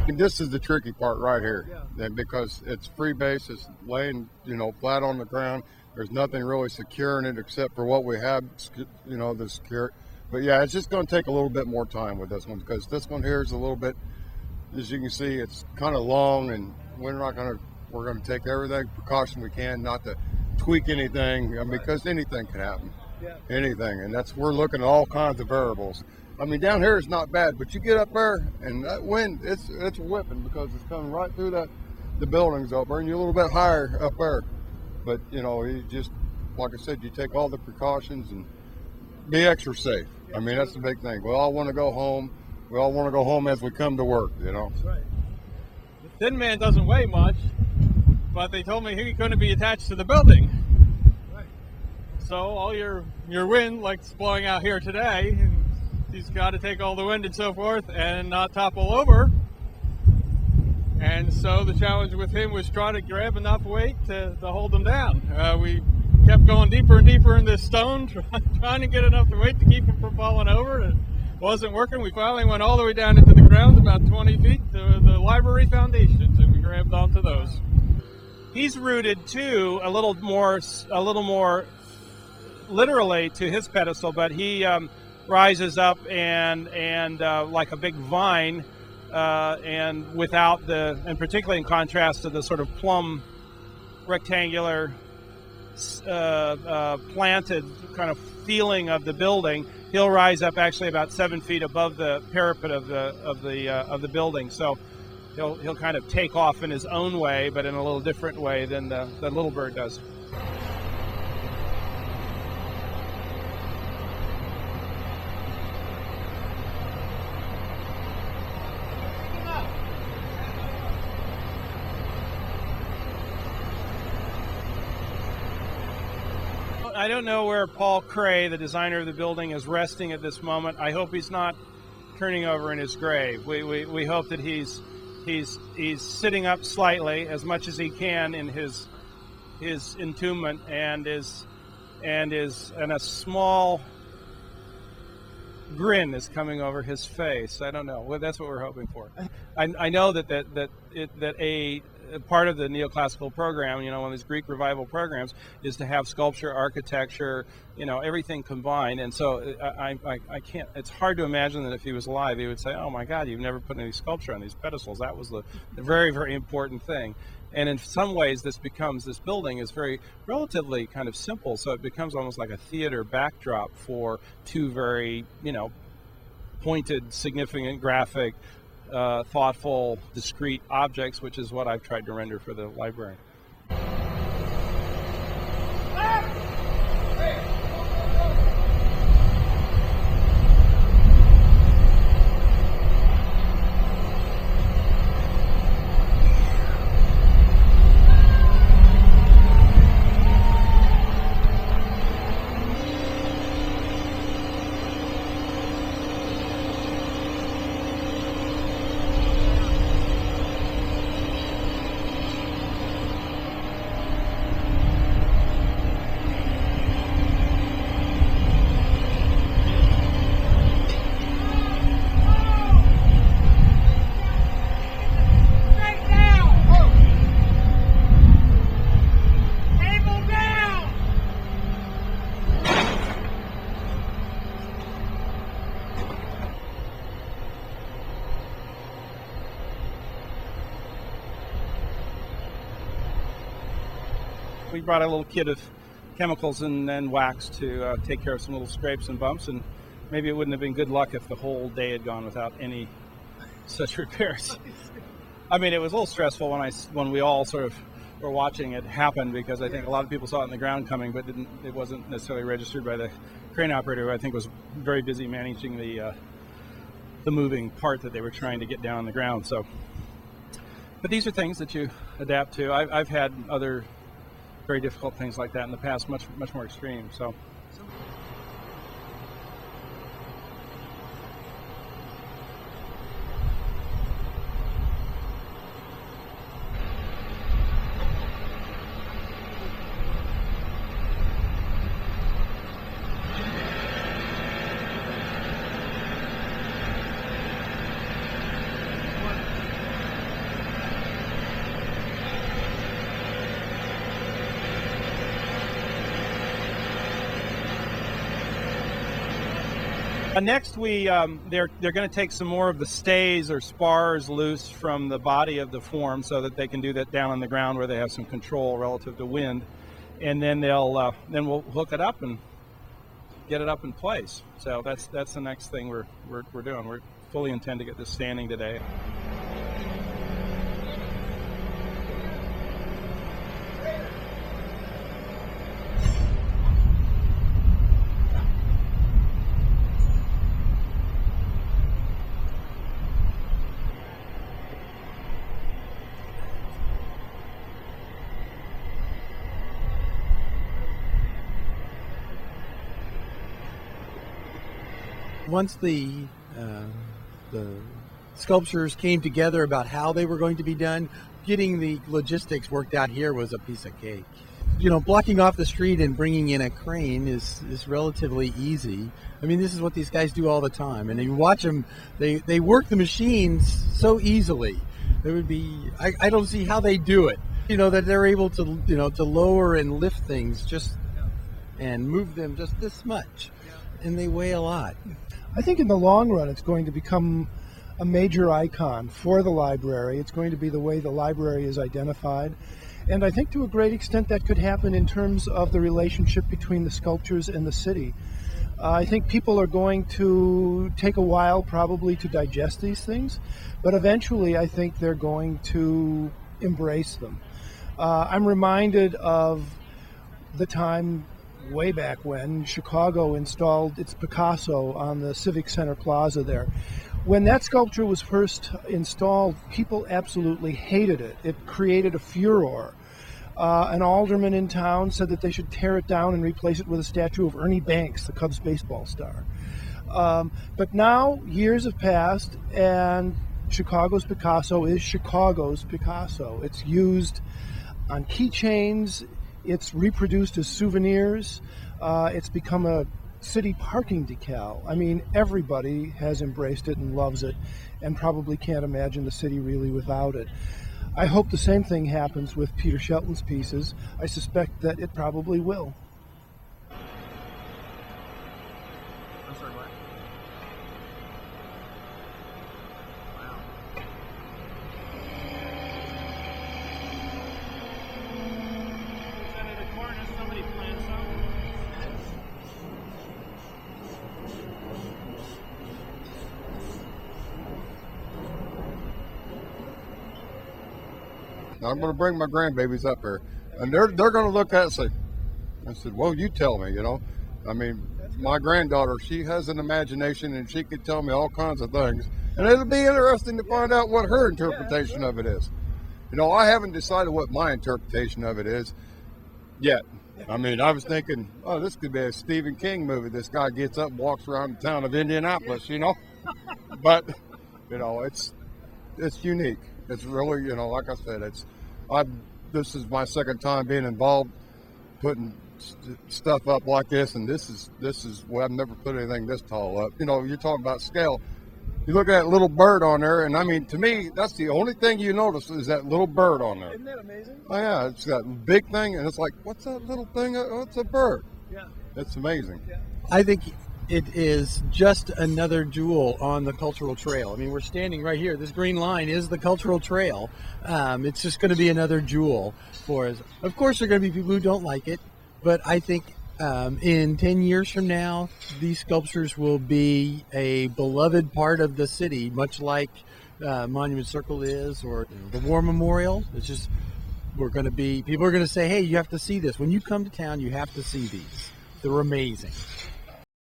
This is the tricky part right here, because it's free base, it's laying, flat on the ground. There's nothing really securing it except for what we have, to secure it. But yeah, it's just going to take a little bit more time with this one, because this one here is a little bit, as you can see, it's kind of long, and we're going to take everything precaution we can not to tweak anything, because anything can happen. Anything, and we're looking at all kinds of variables. Down here is not bad, but you get up there and that wind, it's whipping, because it's coming right through the buildings up there, and you're a little bit higher up there. But you just, like I said, you take all the precautions and be extra safe. That's the big thing. We all want to go home. We all want to go home as we come to work. That's right. The Thin Man doesn't weigh much, but they told me he couldn't be attached to the building. Right. So all your wind, like it's blowing out here today, he's got to take all the wind and so forth and not topple over. And so the challenge with him was trying to grab enough weight to hold him down. We kept going deeper and deeper in this stone, trying to get enough weight to keep him from falling over. It wasn't working. We finally went all the way down into the ground, about 20 feet, to the library foundations, and we grabbed onto those. He's rooted too, a little more literally to his pedestal, but he rises up and like a big vine, and without and particularly in contrast to the sort of plumb rectangular planted kind of feeling of the building, he'll rise up actually about 7 feet above the parapet of the building. So he'll kind of take off in his own way, but in a little different way than the little bird does. I don't know where Paul Cray, the designer of the building, is resting at this moment. I hope he's not turning over in his grave. We hope that he's sitting up slightly as much as he can in his entombment, and a small grin is coming over his face. I don't know. Well, that's what we're hoping for. I know that a part of the neoclassical program, one of these Greek revival programs, is to have sculpture, architecture, everything combined. And so I can't. It's hard to imagine that if he was alive, he would say, "Oh my God, you've never put any sculpture on these pedestals." That was the very, very important thing. And in some ways, this building is very relatively kind of simple, so it becomes almost like a theater backdrop for two very, pointed, significant, graphic, thoughtful, discrete objects, which is what I've tried to render for the library. We brought a little kit of chemicals and wax to take care of some little scrapes and bumps, and maybe it wouldn't have been good luck if the whole day had gone without any such repairs. It was a little stressful when we all sort of were watching it happen, because I think a lot of people saw it in the ground coming, but it wasn't necessarily registered by the crane operator, who I think was very busy managing the moving part that they were trying to get down on the ground. So, but these are things that you adapt to. I've had other very difficult things like that in the past, much more extreme. So. Next, they're going to take some more of the stays or spars loose from the body of the form so that they can do that down on the ground where they have some control relative to wind, and then we'll hook it up and get it up in place. So that's the next thing we're doing. We fully intend to get this standing today. Once the sculptures came together about how they were going to be done, getting the logistics worked out here was a piece of cake. You know, blocking off the street and bringing in a crane is relatively easy. I mean, this is what these guys do all the time, and you watch them. They work the machines so easily. It would be I don't see how they do it. You know, that they're able to to lower and lift things and move them just this much, and they weigh a lot. I think in the long run it's going to become a major icon for the library. It's going to be the way the library is identified. And I think to a great extent that could happen in terms of the relationship between the sculptures and the city. I think people are going to take a while probably to digest these things, but eventually I think they're going to embrace them. I'm reminded of the time way back when Chicago installed its Picasso on the Civic Center Plaza there. When that sculpture was first installed, people absolutely hated it. It created a furor. An alderman in town said that they should tear it down and replace it with a statue of Ernie Banks, the Cubs baseball star. But now, years have passed, and Chicago's Picasso is Chicago's Picasso. It's used on keychains. It's reproduced as souvenirs. It's become a city parking decal. I mean, everybody has embraced it and loves it and probably can't imagine the city really without it. I hope the same thing happens with Peter Shelton's pieces. I suspect that it probably will. I'm sorry, what? Wow. I'm going to bring my grandbabies up here, and they're going to look at it and say, I said, well, you tell me, I mean, my granddaughter, she has an imagination, and she could tell me all kinds of things, and it'll be interesting to find out what her interpretation of it is. I haven't decided what my interpretation of it is yet. I mean, I was thinking, oh, this could be a Stephen King movie. This guy gets up and walks around the town of Indianapolis, but it's unique. It's really, like I said, this is my second time being involved, putting stuff up like this, and this is well, I've never put anything this tall up. You're talking about scale. You look at that little bird on there, and I mean, to me, that's the only thing you notice is that little bird on there. Isn't that amazing? Oh yeah, it's got a big thing, and it's like, what's that little thing? Oh, it's a bird. Yeah. It's amazing. Yeah. I think it is just another jewel on the cultural trail. I mean, we're standing right here. This green line is the cultural trail. It's just going to be another jewel for us. Of course, there are going to be people who don't like it, but I think in 10 years from now, these sculptures will be a beloved part of the city, much like Monument Circle is, or the War Memorial. It's just, people are going to say, hey, you have to see this. When you come to town, you have to see these. They're amazing.